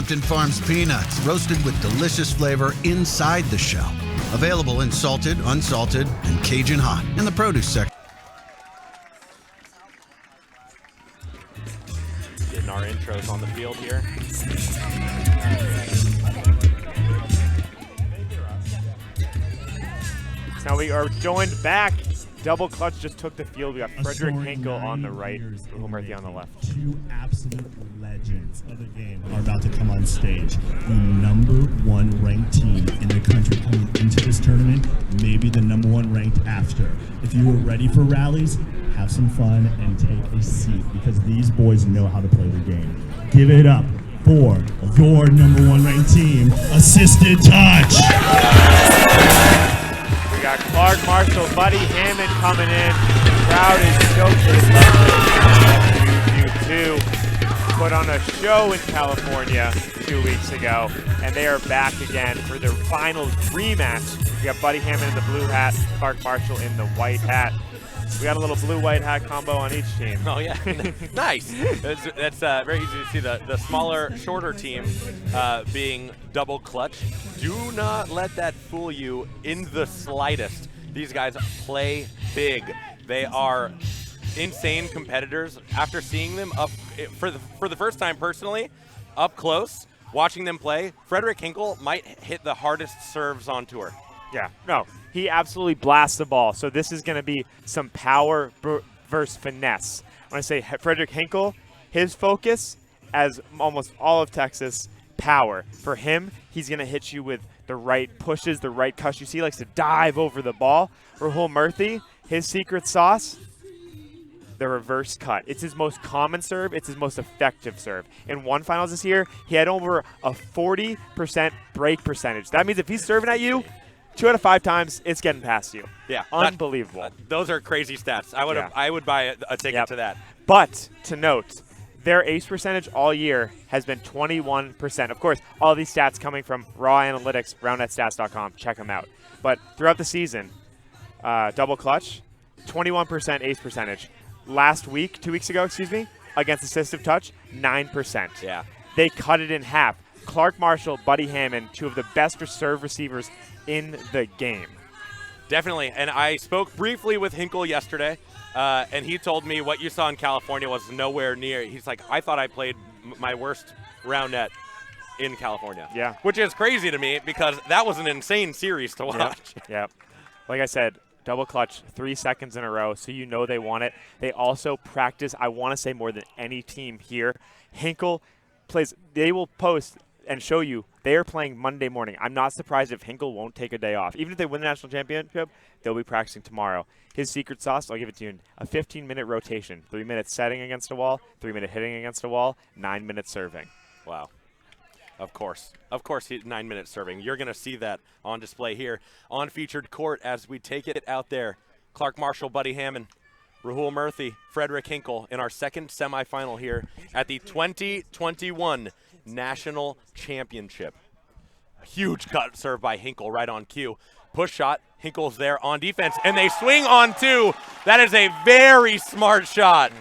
Hampton Farms peanuts, roasted with delicious flavor inside the shell. Available in salted, unsalted, and Cajun hot in the produce section. Getting our intros on the field here. Now we are joined back. Double clutch just took the field. We got Frederick Hinkle on the right, Rahul Murthy on the left. Two absolute legends of the game are about to come on stage. The #1 ranked team in the country coming into this tournament, maybe the #1 ranked after. If you are ready for rallies, have some fun and take a seat because these boys know how to play the game. Give it up for your #1 ranked team, Assisted Touch. We got Clark Marshall, Buddy Hammond coming in. Crowd is stoked. You put on a show in California 2 weeks ago, and they are back again for their final rematch. We got Buddy Hammond in the blue hat, Clark Marshall in the white hat. We got a little blue-white hat combo on each team. Oh, yeah. Nice. That's very easy to see. The smaller, shorter team being double clutch. Do not let that fool you in the slightest. These guys play big. They are insane competitors. After seeing them up for the first time personally, up close, watching them play, Frederick Hinkle might hit the hardest serves on tour. Yeah, no, he absolutely blasts the ball. So this is going to be some power versus finesse. When I say Frederick Hinkle, his focus, as almost all of Texas, power. For him, he's going to hit you with the right pushes, the right cuts. You see, he likes to dive over the ball. Rahul Murthy, his secret sauce, the reverse cut. It's his most common serve. It's his most effective serve. In one finals this year, he had over a 40% break percentage. That means if he's serving at you, 2 out of 5 times, it's getting past you. Yeah, unbelievable. Those are crazy stats. I would buy a ticket to that. But to note, their ace percentage all year has been 21%. Of course, all these stats coming from raw analytics, roundnetstats.com. Check them out. But throughout the season, double clutch, 21% ace percentage. Last week, 2 weeks ago, against assistive touch, 9%. Yeah. They cut it in half. Clark Marshall, Buddy Hammond, two of the best reserve receivers in the game. Definitely, and I spoke briefly with Hinkle yesterday, and he told me what you saw in California was nowhere near. He's like, I thought I played my worst Roundnet in California. Yeah. Which is crazy to me because that was an insane series to watch. Yep. Like I said, double clutch 3 seconds in a row, so you know they want it. They also practice, I want to say more than any team here. Hinkle plays, they will post and show you they are playing Monday morning. I'm not surprised if Hinkle won't take a day off. Even if they win the national championship, they'll be practicing tomorrow. His secret sauce, I'll give it to you, a 15-minute rotation. 3 minutes setting against a wall, 3-minute hitting against a wall, 9 minutes serving. Wow. Of course, 9-minute serving. You're going to see that on display here on Featured Court as we take it out there. Clark Marshall, Buddy Hammond, Rahul Murthy, Frederick Hinkle in our second semifinal here at the 2021 National Championship. A huge cut serve by Hinkle right on cue. Push shot, Hinkle's there on defense, and they swing on 2. That is a very smart shot.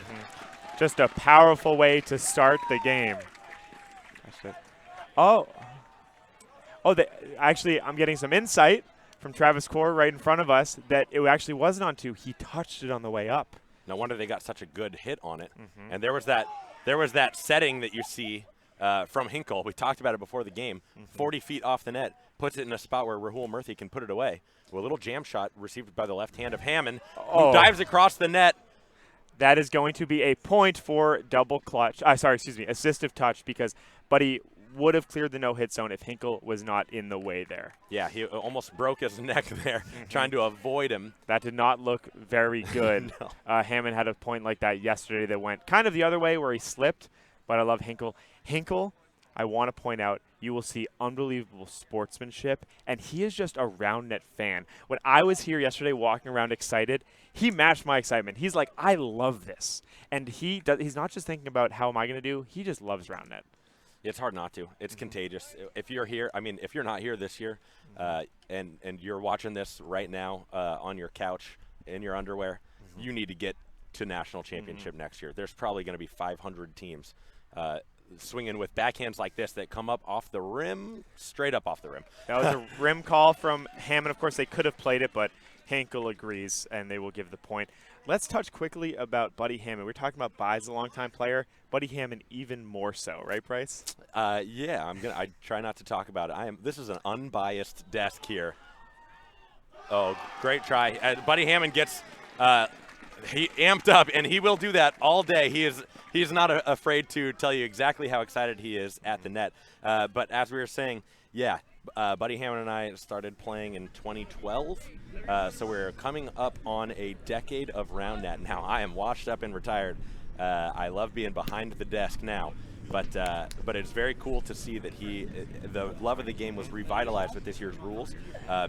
Just a powerful way to start the game. Actually, I'm getting some insight from Travis Core right in front of us that it actually wasn't on 2. He touched it on the way up. No wonder they got such a good hit on it. And there was that setting that you see from Hinkle. We talked about it before the game. 40 feet off the net, puts it in a spot where Rahul Murthy can put it away. With a little jam shot received by the left hand of Hammond, who dives across the net. That is going to be a point for double clutch. Assistive touch, because Buddy would have cleared the no-hit zone if Hinkle was not in the way there. Yeah, he almost broke his neck there trying to avoid him. That did not look very good. No. Hammond had a point like that yesterday that went kind of the other way where he slipped, but I love Hinkle. Hinkle, I want to point out, you will see unbelievable sportsmanship, and he is just a Roundnet fan. When I was here yesterday walking around excited, he matched my excitement. He's like, I love this. And he's not just thinking about how am I going to do, he just loves Roundnet. It's hard not to. It's contagious. If you're here, if you're not here this year and you're watching this right now on your couch in your underwear, you need to get to national championship next year. There's probably going to be 500 teams swinging with backhands like this that come up off the rim, straight up off the rim. That was a rim call from Hammond. Of course, they could have played it, but Hinkle agrees, and they will give the point. Let's touch quickly about Buddy Hammond. We're talking about Bai's a longtime player. Buddy Hammond even more so, right, Bryce? Yeah, I try not to talk about it. This is an unbiased desk here. Oh, great try. Buddy Hammond gets he amped up, and he will do that all day. He is not afraid to tell you exactly how excited he is at the net. But as we were saying, yeah, Buddy Hammond and I started playing in 2012. So we're coming up on a decade of Roundnet. Now, I am washed up and retired. I love being behind the desk now. But it's very cool to see that the love of the game was revitalized with this year's rules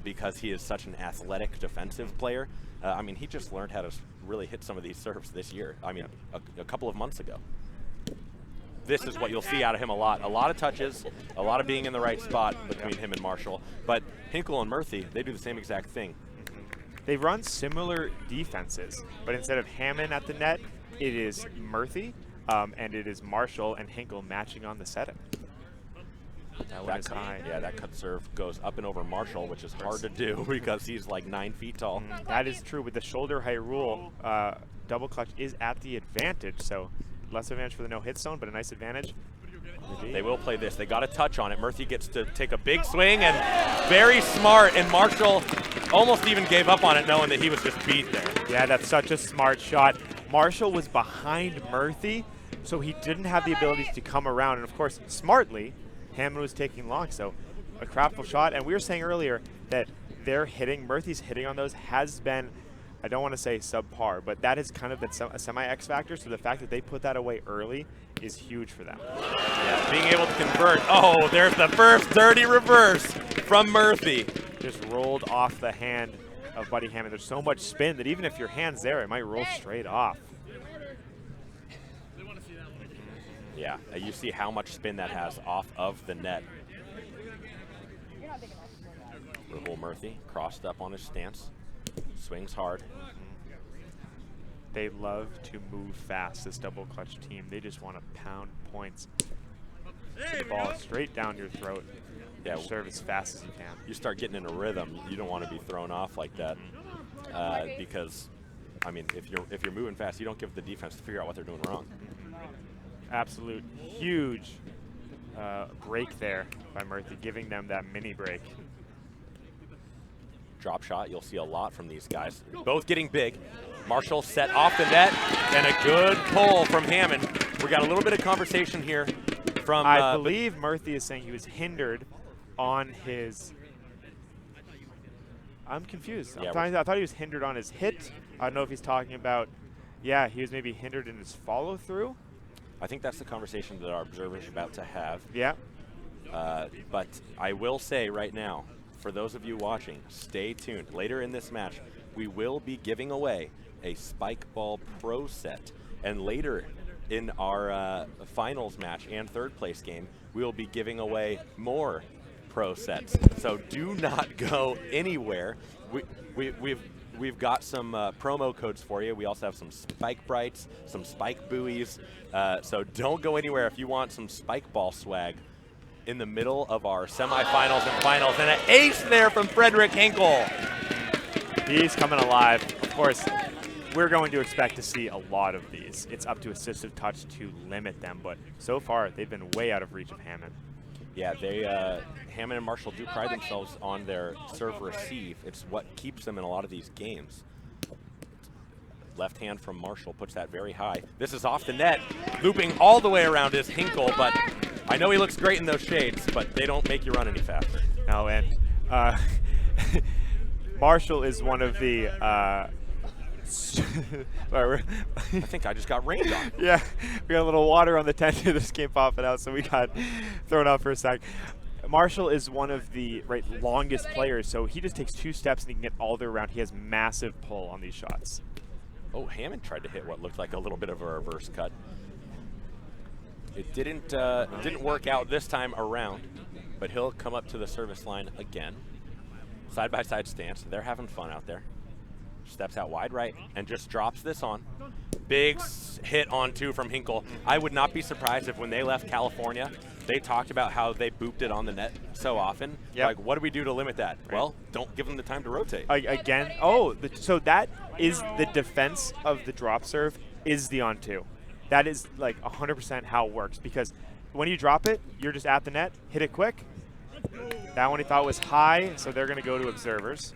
because he is such an athletic defensive player. I mean, he just learned how to really hit some of these serves this year. I mean, a couple of months ago. This is what you'll see out of him a lot. A lot of touches, a lot of being in the right spot between him and Marshall. But Hinkle and Murthy, they do the same exact thing. They run similar defenses, but instead of Hammond at the net, it is Murthy, and it is Marshall and Hinkle matching on the setting. That cut serve goes up and over Marshall, which is hard to do because he's like 9 feet tall. That is true. With the shoulder height rule, double clutch is at the advantage, so less advantage for the no-hit zone, but a nice advantage. They will play this. They got a touch on it. Murthy gets to take a big swing, and very smart, and Marshall almost even gave up on it knowing that he was just beat there. Yeah, that's such a smart shot. Marshall was behind Murthy, so he didn't have the ability to come around, and of course, smartly, Hammond was taking long, so a craftful shot. And we were saying earlier that their hitting, Murthy's hitting on those has been, I don't want to say subpar, but that has kind of been a semi-X factor, so the fact that they put that away early is huge for them. Yeah, being able to convert. Oh, there's the first dirty reverse from Murthy. Just rolled off the hand of Buddy Hammond. There's so much spin that even if your hand's there, it might roll straight off. Yeah, you see how much spin that has off of the net. Rahul Murthy crossed up on his stance, swings hard. They love to move fast, this double clutch team. They just want to pound points. The ball straight down your throat. Yeah, serve as fast as you can. You start getting in a rhythm, you don't want to be thrown off like that because, I mean, if you're moving fast, you don't give the defense to figure out what they're doing wrong. Absolute huge break there by Murthy, giving them that mini break. Drop shot, you'll see a lot from these guys. Both getting big. Marshall set off the net, and a good pull from Hammond. We got a little bit of conversation here from... I believe Murthy is saying he was hindered on his... I'm confused. Yeah, I thought he was hindered on his hit. I don't know if he's talking about, yeah, he was maybe hindered in his follow-through. I think that's the conversation that our observers are about to have. Yeah. But I will say right now, for those of you watching, stay tuned. Later in this match, we will be giving away a Spikeball Pro set. And later in our finals match and third place game, we will be giving away more Pro sets. So do not go anywhere. We've got some promo codes for you. We also have some Spike Brights, some Spike Buoys. So don't go anywhere if you want some Spikeball swag in the middle of our semifinals and finals. And an ace there from Frederick Hinkle. He's coming alive. Of course, we're going to expect to see a lot of these. It's up to assistive touch to limit them, but so far they've been way out of reach of Hammond. Yeah, Hammond and Marshall do pride themselves on their serve receive. It's what keeps them in a lot of these games. Left hand from Marshall puts that very high. This is off the net, looping all the way around is Hinkle, but I know he looks great in those shades, but they don't make you run any faster. No, and Marshall is one of the I think I just got rained on. Yeah, we got a little water on the tent here. This came popping out, so we got thrown out for a sec. Marshall is one of the longest players, so he just takes 2 steps and he can get all the way around. He has massive pull on these shots. Oh, Hammond tried to hit what looked like a little bit of a reverse cut. It didn't work out this time around, but he'll come up to the service line again. Side-by-side stance. They're having fun out there. Steps out wide right and just drops this on. Big hit on 2 from Hinkle. I would not be surprised if when they left California, they talked about how they booped it on the net so often. Yep. Like, what do we do to limit that? Right. Well, don't give them the time to rotate. Again, so that is the defense of the drop serve is the on 2. That is like 100% how it works, because when you drop it, you're just at the net, hit it quick. That one he thought was high, so they're going to go to observers.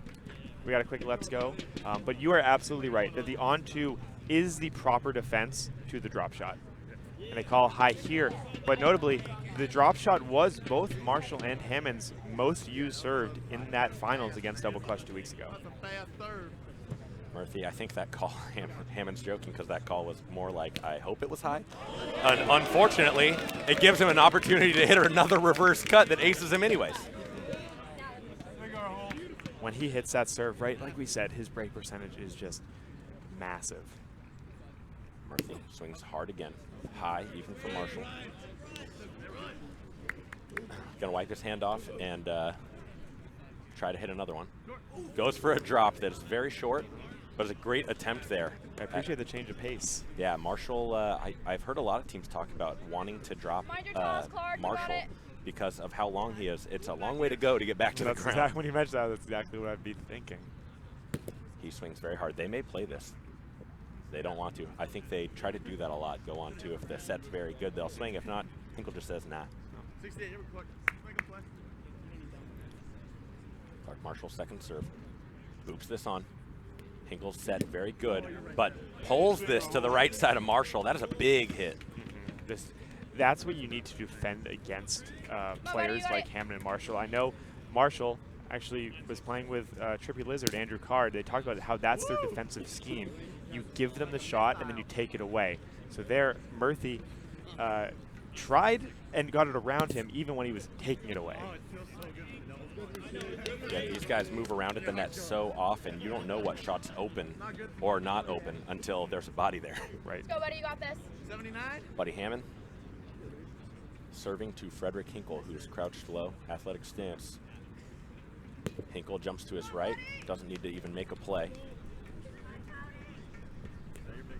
We got a quick let's go. But you are absolutely right that the on 2 is the proper defense to the drop shot. And they call high here. But notably, the drop shot was both Marshall and Hammond's most used served in that finals against Double Clutch 2 weeks ago. Murphy, I think that call, Hammond's joking because that call was more like, I hope it was high. Unfortunately, it gives him an opportunity to hit another reverse cut that aces him anyways. When he hits that serve, right, like we said, his break percentage is just massive. Murphy swings hard again. High, even for Marshall. Gonna wipe his hand off and try to hit another one. Goes for a drop that is very short, but it's a great attempt there. I appreciate the change of pace. Yeah, Marshall, I've heard a lot of teams talk about wanting to drop Marshall because of how long he is. It's a long way to go to get back to the ground. Exactly, when you mentioned that, that's exactly what I'd be thinking. He swings very hard. They may play this. They don't want to. I think they try to do that a lot. Go on to, if the set's very good, they'll swing. If not, Hinkle just says nah. Clark Marshall second serve. Boops this on. Hinkle's set very good, but pulls this to the right side of Marshall. That is a big hit. That's what you need to defend against players like Hammond and Marshall. I know Marshall actually was playing with Trippy Lizard, Andrew Card. They talked about how that's their defensive scheme. You give them the shot and then you take it away. So there, Murphy tried and got it around him even when he was taking it away. Yeah, these guys move around at the net so often, you don't know what shot's open or not open until there's a body there. Right. Let's go, buddy, you got this. 79. Buddy Hammond serving to Frederick Hinkle, who's crouched low, athletic stance. Hinkle jumps to his right, doesn't need to even make a play.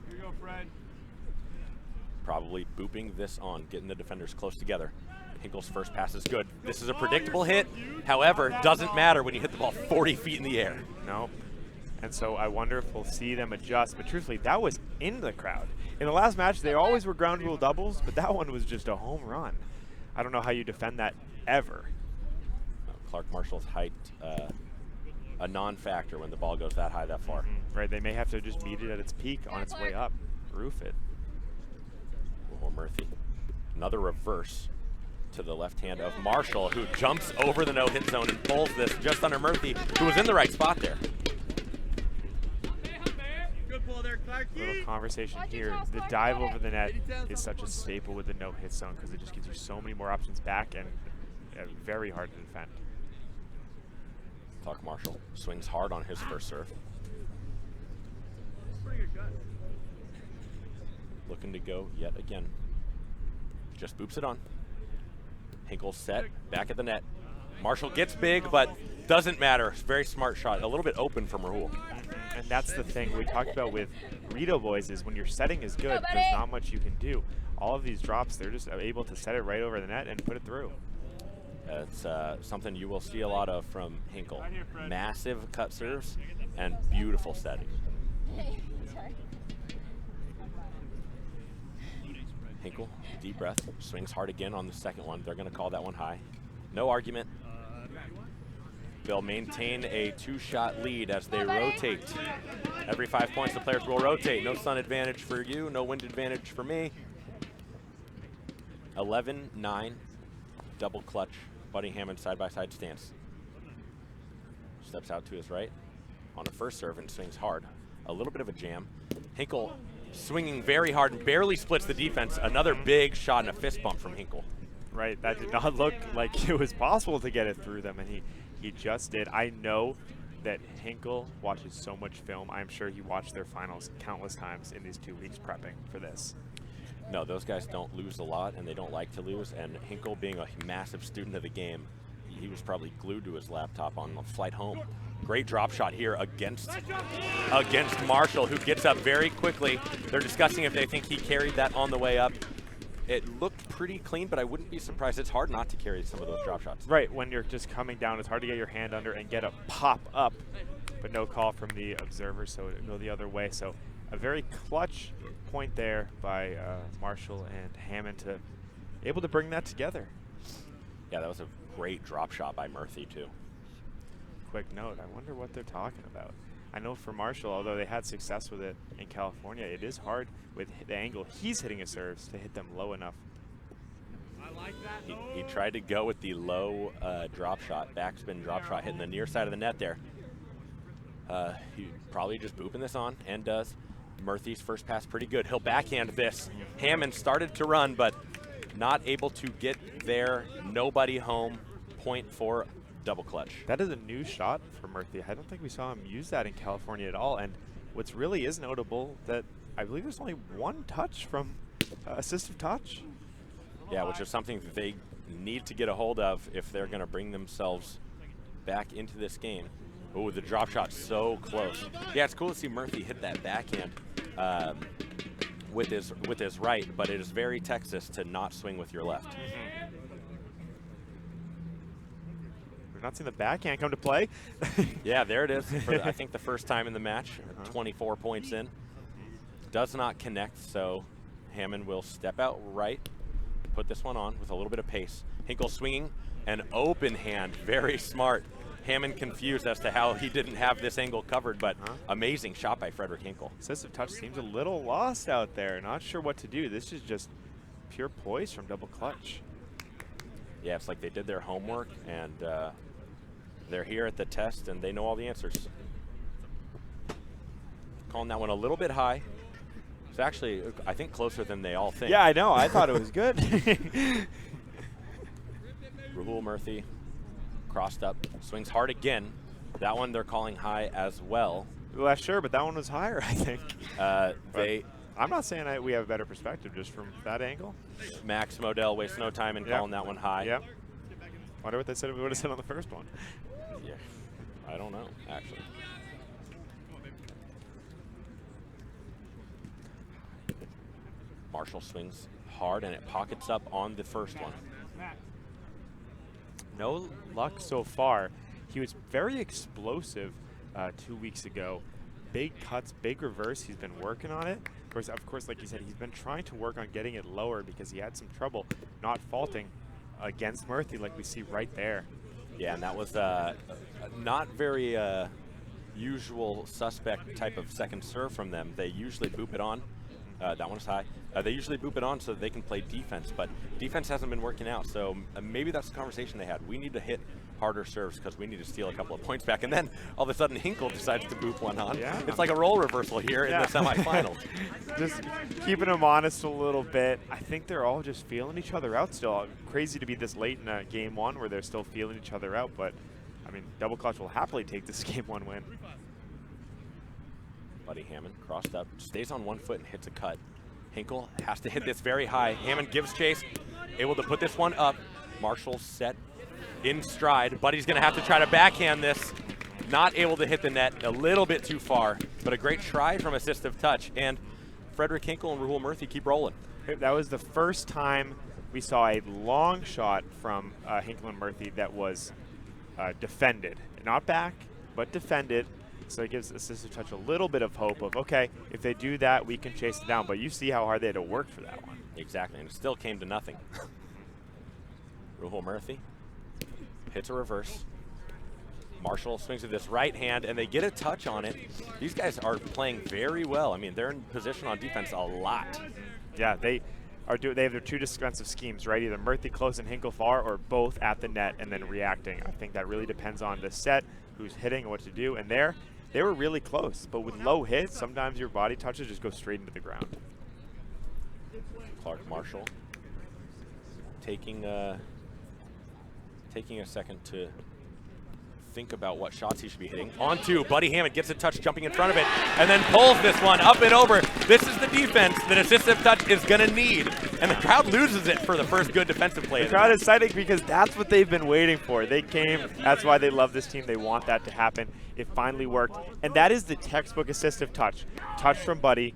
Here you go, Fred. Probably booping this on, getting the defenders close together. Hinkle's first pass is good. This is a predictable hit. However, doesn't matter when you hit the ball 40 feet in the air. No. And so I wonder if we'll see them adjust. But truthfully, that was in the crowd. In the last match, they always were ground rule doubles, but that one was just a home run. I don't know how you defend that ever. Clark Marshall's height, a non-factor when the ball goes that high, that far. Right, they may have to just meet it at its peak on its way up, roof it. Oh, Murphy. Another reverse to the left hand of Marshall, who jumps over the no-hit zone and pulls this just under Murphy, who was in the right spot there. Good pull there, Clarky. Little conversation here. The dive over the net is such a staple with the no-hit zone because it just gives you so many more options back and very hard to defend. Clark Marshall swings hard on his first serve. Pretty good cut. Looking to go yet again. Just boops it on. Hinkle set, back at the net. Marshall gets big, but doesn't matter. Very smart shot. A little bit open from Rahul. And that's the thing we talked about with Rito boys is when your setting is good, there's not much you can do. All of these drops, they're just able to set it right over the net and put it through. It's something you will see a lot of from Hinkle. Massive cut serves and beautiful setting. Sorry. Hinkle, deep breath, swings hard again on the second one. They're going to call that one high. No argument. They'll maintain a two-shot lead as they rotate. Every 5 points, the players will rotate. No sun advantage for you, no wind advantage for me. 11-9, double clutch, Buddy Hammond side-by-side stance. Steps out to his right on a first serve and swings hard. A little bit of a jam. Hinkle swinging very hard and barely splits the defense. Another big shot and a fist bump from Hinkle. Right, that did not look like it was possible to get it through them, and he just did. I know that Hinkle watches so much film. I'm sure he watched their finals countless times in these 2 weeks prepping for this. No, those guys don't lose a lot, and they don't like to lose, and Hinkle being a massive student of the game, he was probably glued to his laptop on the flight home, Great drop shot here against Marshall, who gets up very quickly. They're discussing if they think he carried that on the way up. It looked pretty clean, but I wouldn't be surprised. It's hard not to carry some of those drop shots. Right, when you're just coming down, it's hard to get your hand under and get a pop up, but no call from the observer, so it go the other way. So a very clutch point there by Marshall and Hammond to able to bring that together. Yeah, that was a great drop shot by Murthy, too. Quick note, I wonder what they're talking about. I know for Marshall, although they had success with it in California, it is hard with the angle he's hitting his serves to hit them low enough. I like that. He tried to go with the low drop shot, backspin drop shot, hitting the near side of the net there. He probably just booping this on, and does. Murthy's first pass pretty good. He'll backhand this. Hammond started to run, but not able to get there. Nobody home. Point for double clutch. That is a new shot for Murthy. I don't think we saw him use that in California at all. And what's really is notable that I believe there's only one touch from assistive touch. Yeah, which is something that they need to get a hold of if they're going to bring themselves back into this game. Oh, the drop shot so close. Yeah, it's cool to see Murthy hit that backhand with his right, but it is very Texas to not swing with your left. We've not seen the backhand come to play. Yeah, there it is. For, I think the first time in the match, 24 points in. Does not connect, so Hammond will step out right, put this one on with a little bit of pace. Hinkle swinging, an open hand, very smart. Hammond confused as to how he didn't have this angle covered, but amazing shot by Frederick Hinkle. Assistive touch seems a little lost out there. Not sure what to do. This is just pure poise from double clutch. Yeah, it's like they did their homework, and they're here at the test, and they know all the answers. Calling that one a little bit high. It's actually, I think, closer than they all think. Yeah, I know. I thought it was good. Rahul Murthy crossed up, swings hard again. That one they're calling high as well. Well, sure, but that one was higher, I think. I'm not saying we have a better perspective just from that angle. Max Modell wastes no time in calling that one high. Yeah. Wonder what they said we would have said on the first one. Yeah, I don't know, actually. Marshall swings hard, and it pockets up on the first one. No luck so far. He was very explosive 2 weeks ago. Big cuts, big reverse. He's been working on it. Of course, like you said, he's been trying to work on getting it lower because he had some trouble not faulting against Murthy, like we see right there. Yeah, and that was not very usual suspect type of second serve from them. They usually boop it on. That one's high. They usually boop it on so that they can play defense, but defense hasn't been working out, so maybe that's the conversation they had. We need to hit harder serves because we need to steal a couple of points back, and then all of a sudden Hinkle decides to boop one on. Yeah. It's like a role reversal here in the semifinals. Just keeping them honest a little bit. I think they're all just feeling each other out still. Crazy to be this late in game one where they're still feeling each other out, but I mean, double clutch will happily take this game one win. Buddy Hammond crossed up, stays on 1 foot and hits a cut. Hinkle has to hit this very high. Hammond gives chase, able to put this one up. Marshall set in stride. Buddy's gonna have to try to backhand this. Not able to hit the net, a little bit too far, but a great try from assistive touch. And Frederick Hinkle and Rahul Murthy keep rolling. That was the first time we saw a long shot from Hinkle and Murthy that was defended. Not back, but defended. So it gives assistive touch a little bit of hope of, okay, if they do that, we can chase it down. But you see how hard they had to work for that one. Exactly, and it still came to nothing. Rahul Murthy hits a reverse. Marshall swings with this right hand, and they get a touch on it. These guys are playing very well. I mean, they're in position on defense a lot. Yeah, they have their two defensive schemes, right? Either Murthy close and Hinkle far, or both at the net and then reacting. I think that really depends on the set, who's hitting and what to do. And they were really close, but with low hits, sometimes your body touches just go straight into the ground. Clark Marshall taking a second to think about what shots he should be hitting. On two, Buddy Hammond gets a touch jumping in front of it, and then pulls this one up and over. This is the defense that assistive touch is going to need, and the crowd loses it for the first good defensive play. The crowd is excited because that's what they've been waiting for. They came, that's why they love this team. They want that to happen. It finally worked, and that is the textbook assistive touch. Touch from Buddy.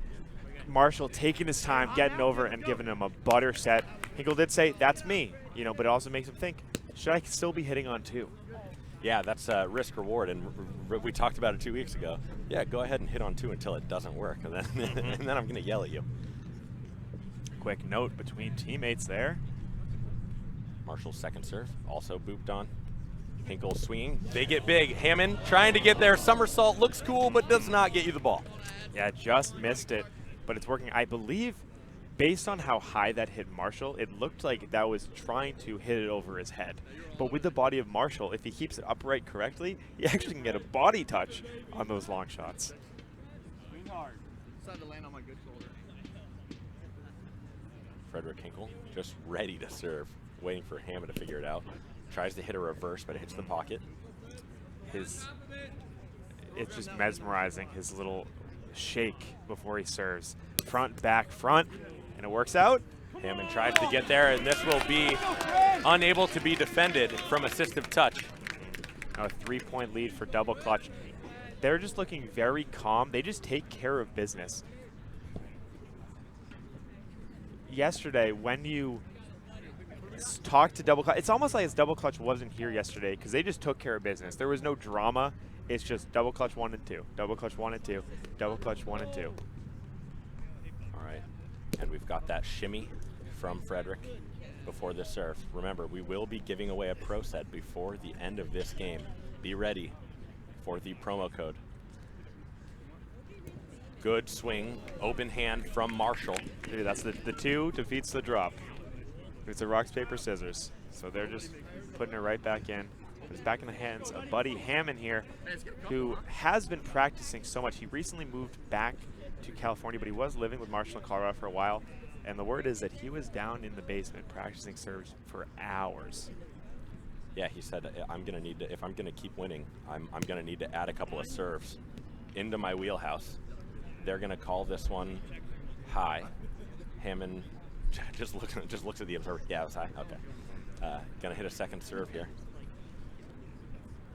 Marshall taking his time, getting over, and giving him a butter set. Hinkle did say, that's me, you know, but it also makes him think, should I still be hitting on two? Yeah, that's risk reward, and we talked about it 2 weeks ago. Yeah, go ahead and hit on two until it doesn't work, and then I'm going to yell at you. Quick note between teammates there. Marshall's second serve, also booped on. Hinkle swinging, they get big. Hammond trying to get there, somersault, looks cool, but does not get you the ball. Yeah, just missed it, but it's working. I believe, based on how high that hit Marshall, it looked like that was trying to hit it over his head. But with the body of Marshall, if he keeps it upright correctly, he actually can get a body touch on those long shots. Swing hard. Decided to land on my good shoulder. Frederick Hinkle just ready to serve, waiting for Hammond to figure it out. Tries to hit a reverse, but it hits the pocket. It's just mesmerizing, his little shake before he serves. Front, back, front, and it works out. Hammond tries to get there, and this will be unable to be defended from assistive touch. A 3-point lead for Double Clutch. They're just looking very calm. They just take care of business. Yesterday, when you talk to Double Clutch, it's almost like Double Clutch wasn't here yesterday because they just took care of business. There was no drama. It's just Double Clutch 1 and 2, Double Clutch 1 and 2, Double Clutch 1 and 2. All right, and we've got that shimmy from Frederick before this serve. Remember, we will be giving away a pro set before the end of this game. Be ready for the promo code. Good swing, open hand from Marshall. Dude, that's the 2 defeats the drop. It's a rocks, paper, scissors. So they're just putting it right back in. It's back in the hands of Buddy Hammond here, who has been practicing so much. He recently moved back to California, but he was living with Marshall in Colorado for a while. And the word is that he was down in the basement practicing serves for hours. Yeah, he said, I'm going to need to, if I'm going to keep winning, I'm going to need to add a couple of serves into my wheelhouse. They're going to call this one high. Hammond just looks at the observer. Yeah, it was high. Okay. Going to hit a second serve here.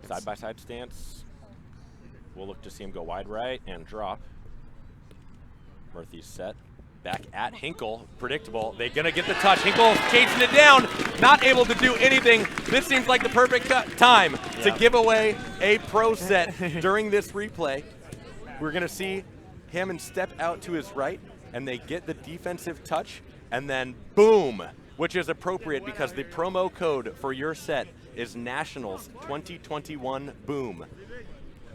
Side-by-side stance. We'll look to see him go wide right and drop. Murthy's set. Back at Hinkle. Predictable. They're going to get the touch. Hinkle chasing it down. Not able to do anything. This seems like the perfect time to give away a pro set during this replay. We're going to see Hammond step out to his right, and they get the defensive touch, and then boom, which is appropriate because the promo code for your set is Nationals 2021 Boom.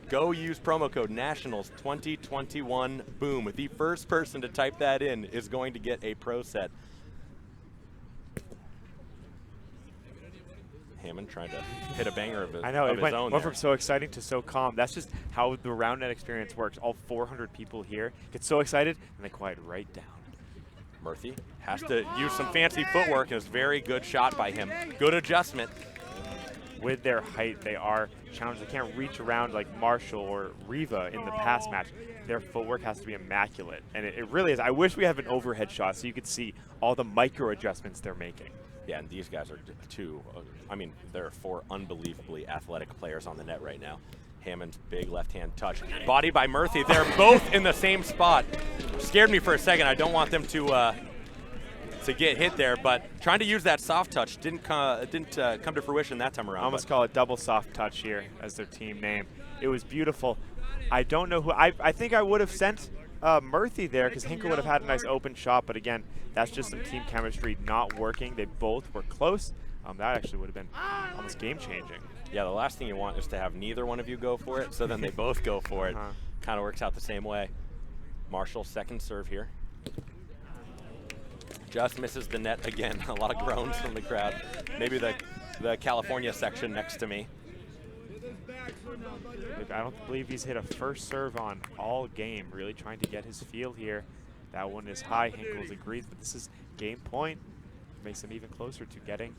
Go use promo code Nationals 2021 Boom. The first person to type that in is going to get a pro set. Hammond trying to hit a banger of his, I know, of it his own went there. from so exciting to so calm. That's just how the Roundnet experience works. All 400 people here get so excited, and they quiet right down. Murthy has to use some fancy footwork, and it's a very good shot by him. Good adjustment. With their height, they are challenged. They can't reach around like Marshall or Riva in the past match. Their footwork has to be immaculate, and it really is. I wish we had an overhead shot so you could see all the micro adjustments they're making. Yeah, and these guys are two. I mean, there are 4 unbelievably athletic players on the net right now. Hammond's big left-hand touch. Body by Murthy. They're both in the same spot. Scared me for a second. I don't want them to get hit there, but trying to use that soft touch didn't come to fruition that time around. I almost call it double soft touch here as their team name. It was beautiful. I don't know who. I think I would have sent Murthy there because Hinkle would have had a nice open shot, but again, that's just some team chemistry not working. They both were close. That actually would have been almost game-changing. Yeah, the last thing you want is to have neither one of you go for it, so then they both go for it. Kind of works out the same way. Marshall, second serve here. Just misses the net again. A lot of groans from the crowd. Maybe the California section next to me. I don't believe he's hit a first serve on all game, really trying to get his feel here. That one is high. Hinkles agrees, but this is game point. Makes him even closer to getting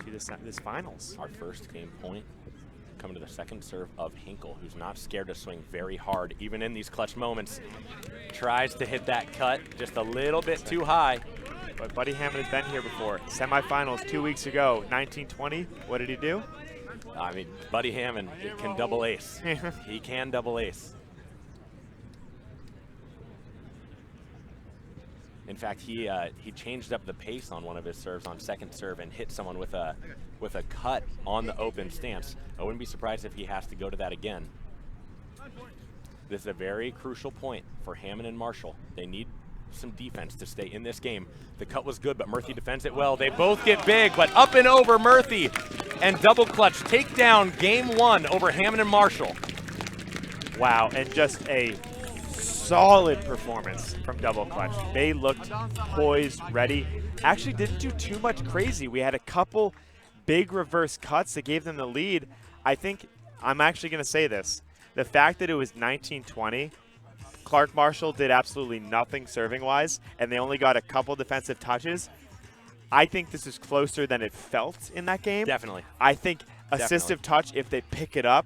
to this finals. Our first game point. coming to the second serve of Hinkle, who's not scared to swing very hard, even in these clutch moments. Tries to hit that cut just a little bit too high. But Buddy Hammond has been here before. Semifinals 2 weeks ago, 1920. What did he do? I mean, Buddy Hammond can double ace. He can double ace. In fact, he changed up the pace on one of his serves on second serve and hit someone with a cut on the open stance. I wouldn't be surprised if he has to go to that again. This is a very crucial point for Hammond and Marshall. They need some defense to stay in this game. The cut was good, but Murphy defends it well. They both get big, but up and over Murphy, and double clutch take down game 1 over Hammond and Marshall. Wow, and just a solid performance from double clutch. They looked poised, ready. Actually didn't do too much crazy. We had a couple big reverse cuts that gave them the lead. I think I'm actually going to say this. The fact that it was 19-20, Clark Marshall did absolutely nothing serving-wise, and they only got a couple defensive touches. I think this is closer than it felt in that game. Definitely. I think assistive touch, if they pick it up,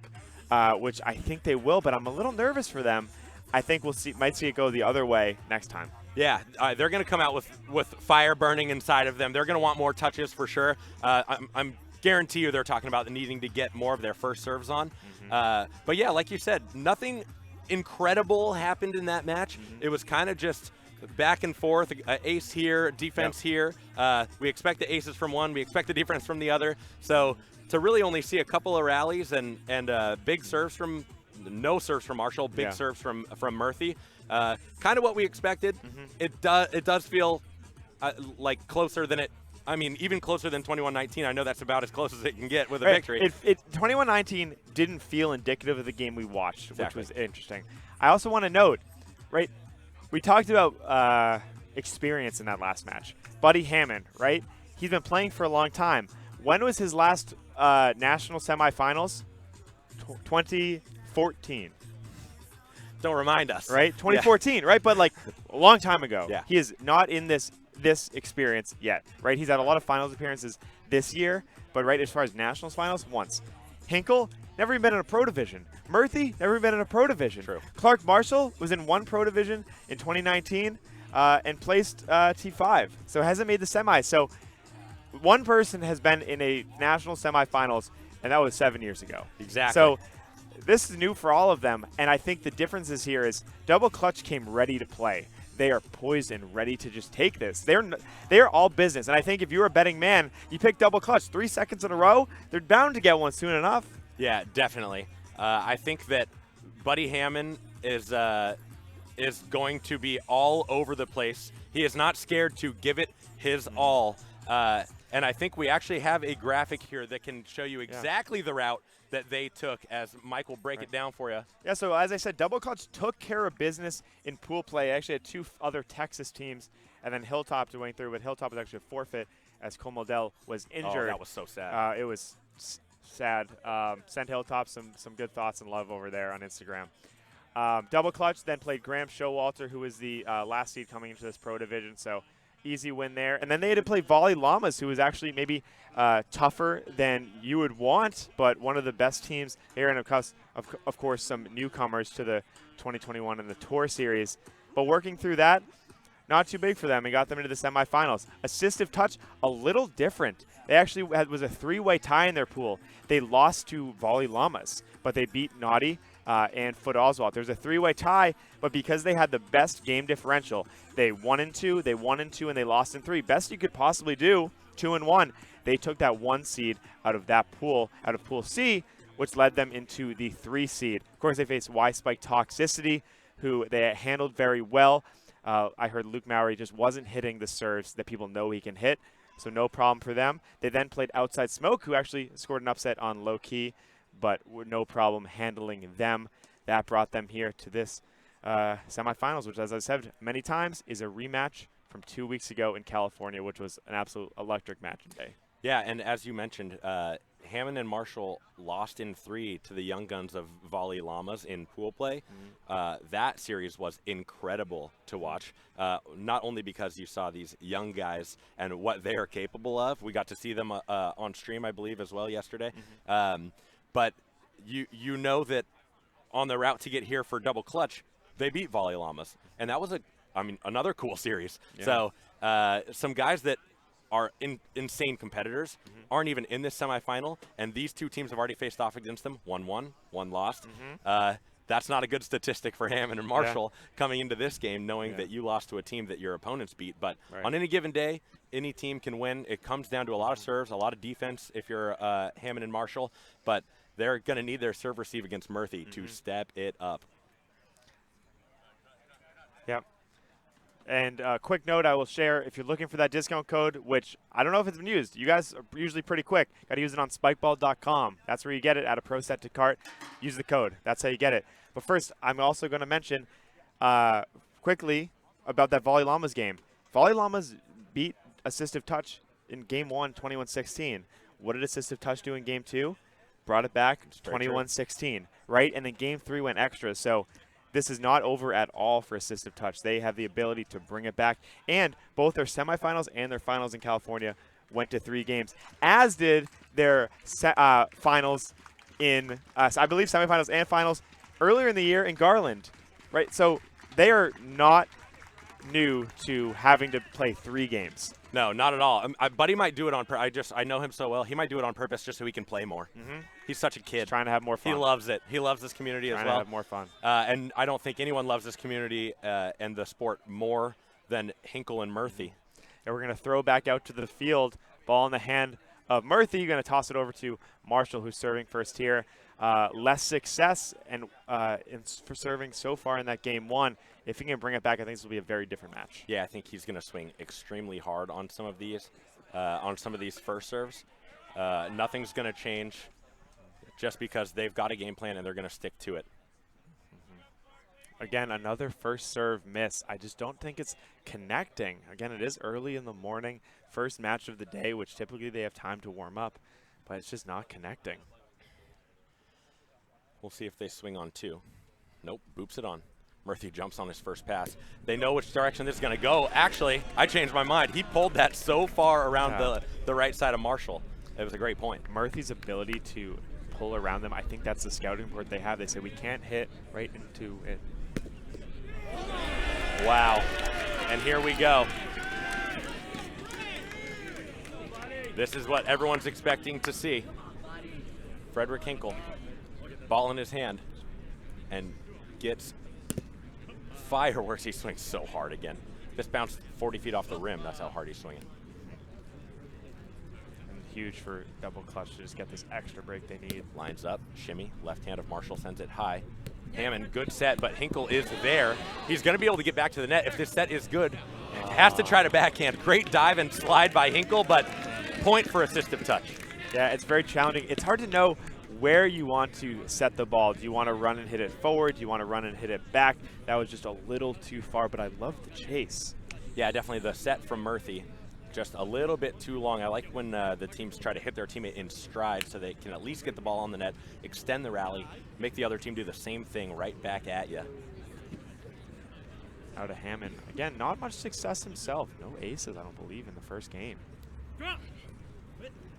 which I think they will, but I'm a little nervous for them. I think might see it go the other way next time. Yeah, they're going to come out with fire burning inside of them. They're going to want more touches for sure. I'm guarantee you they're talking about needing to get more of their first serves on. But yeah, like you said, nothing incredible happened in that match. It was kind of just back and forth, ace here, defense here. We expect the aces from one, we expect the defense from the other. So to really only see a couple of rallies and big serves from, no serves from Marshall, big serves from Murphy, kind of what we expected. It does feel like closer than even closer than 21-19. I know that's about as close as it can get with a victory. 21-19 didn't feel indicative of the game we watched, which was interesting. I also want to note, right, we talked about experience in that last match. Buddy Hammond, right? He's been playing for a long time. When was his last national semifinals? 2014. Don't remind us. Right? 2014, right? But like a long time ago. Yeah. He is not in this experience yet, right? He's had a lot of finals appearances this year, but right as far as nationals finals, once. Hinkle, never even been in a pro division. Murphy, never been in a pro division. True. Clark Marshall was in one pro division in 2019 and placed T5, so hasn't made the semis. So one person has been in a national semifinals, and that was 7 years ago. Exactly. So this is new for all of them, and I think the differences here is double clutch came ready to play. They are poised and ready to just take this. They're all business, and I think if you're a betting man, you pick double clutch 3 seconds in a row, they're bound to get one soon enough. Yeah, definitely. I think that Buddy Hammond is going to be all over the place. He is not scared to give it his all, and I think we actually have a graphic here that can show you exactly the route that they took, as Mike will break it down for you. Yeah, so as I said, double clutch took care of business in pool play. Actually had 2 other Texas teams, and then Hilltop going through, but Hilltop was actually a forfeit as Comodel was injured. Oh, that was so sad. It was sad. Send Hilltop some good thoughts and love over there on Instagram. Double clutch then played Graham Showalter, who was the last seed coming into this pro division, so easy win there. And then they had to play Volley Llamas, who was actually maybe tougher than you would want, but one of the best teams here, and of course some newcomers to the 2021 and the Tour Series. But working through that, not too big for them, and got them into the semifinals. Assistive touch, a little different. They actually was a 3-way tie in their pool. They lost to Volley Llamas, but they beat Naughty and Foot Oswald. There's a 3-way tie, but because they had the best game differential, they won in 2, they won in 2, and they lost in 3. Best you could possibly do, 2-1. They took that 1 seed out of that pool, out of Pool C, which led them into the 3 seed. Of course, they faced Y-Spike Toxicity, who they handled very well. I heard Luke Mowry just wasn't hitting the serves that people know he can hit, so no problem for them. They then played Outside Smoke, who actually scored an upset on low key, but no problem handling them. That brought them here to this semifinals, which, as I said many times, is a rematch from 2 weeks ago in California, which was an absolute electric match today. Yeah, and as you mentioned, Hammond and Marshall lost in 3 to the young guns of Volley Llamas in pool play. That series was incredible to watch, not only because you saw these young guys and what they are capable of. We got to see them on stream, I believe, as well yesterday. But you know that on the route to get here for double clutch, they beat Volley Llamas, and that was another cool series. Yeah. So some guys that are insane competitors aren't even in this semifinal, and these two teams have already faced off against them. One won, one lost. That's not a good statistic for Hammond and Marshall coming into this game, knowing that you lost to a team that your opponents beat. But on any given day, any team can win. It comes down to a lot of serves, a lot of defense if you're Hammond and Marshall, but they're going to need their serve receive against Murphy to step it up. Yep. And a quick note I will share, if you're looking for that discount code, which I don't know if it's been used. You guys are usually pretty quick. Got to use it on spikeball.com. That's where you get it. Add a pro set to cart. Use the code. That's how you get it. But first, I'm also going to mention quickly about that Volley Llamas game. Volley Llamas beat Assistive Touch in Game 1, 21-16. What did Assistive Touch do in Game 2? Brought it back, 21-16, right? And then Game 3 went extra. So this is not over at all for Assistive Touch. They have the ability to bring it back. And both their semifinals and their finals in California went to 3 games, as did their finals in, I believe, semifinals and finals earlier in the year in Garland, right? So they are not new to having to play 3 games. No, not at all. Buddy might do it on purpose. I know him so well. He might do it on purpose just so he can play more. He's such a kid. He's trying to have more fun. He loves it. He loves this community as well. Trying to have more fun. And I don't think anyone loves this community and the sport more than Hinkle and Murphy. And we're going to throw back out to the field. Ball in the hand of Murphy. You're going to toss it over to Marshall, who's serving first here. Less success and for serving so far in that Game 1. If he can bring it back, I think this will be a very different match. Yeah, I think he's going to swing extremely hard on some of these first serves. Nothing's going to change just because they've got a game plan and they're going to stick to it. Again, another first serve miss. I just don't think it's connecting. Again, it is early in the morning, first match of the day, which typically they have time to warm up, but it's just not connecting. We'll see if they swing on 2. Nope, boops it on. Murphy jumps on his first pass. They know which direction this is going to go. Actually, I changed my mind. He pulled that so far around the right side of Marshall. It was a great point. Murphy's ability to pull around them, I think that's the scouting report they have. They say we can't hit right into it. Wow. And here we go. This is what everyone's expecting to see. Frederick Hinkle, ball in his hand, and gets fireworks. He swings so hard again. Just bounced 40 feet off the rim. That's how hard he's swinging. And huge for double clutch to just get this extra break they need. Lines up, shimmy, left hand of Marshall sends it high. Hammond, good set, but Hinkle is there. He's going to be able to get back to the net if this set is good. Has to try to backhand. Great dive and slide by Hinkle, but point for Assistive Touch. Yeah, it's very challenging. It's hard to know where you want to set the ball. Do you want to run and hit it forward? Do you want to run and hit it back? That was just a little too far, but I love the chase. Yeah, definitely the set from Murphy. Just a little bit too long. I like when the teams try to hit their teammate in stride so they can at least get the ball on the net, extend the rally, make the other team do the same thing right back at you. Out of Hammond. Again, not much success himself. No aces, I don't believe, in the first game.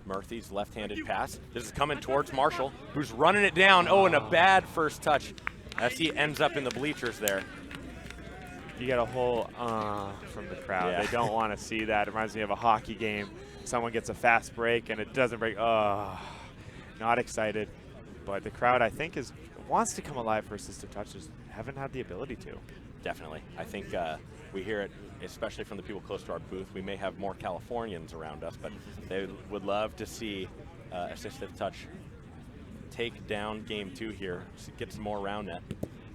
Murphy's left-handed pass. This is coming towards Marshall, who's running it down. Oh, and a bad first touch as he ends up in the bleachers there. You get a whole from the crowd. Yeah. They don't want to see that. It reminds me of a hockey game. Someone gets a fast break and it doesn't break. Not excited. But the crowd, I think, wants to come alive for Assistive Touches. Haven't had the ability to. Definitely. I think we hear it, especially from the people close to our booth. We may have more Californians around us, but they would love to see Assistive Touch take down Game 2 here, get some more Roundnet.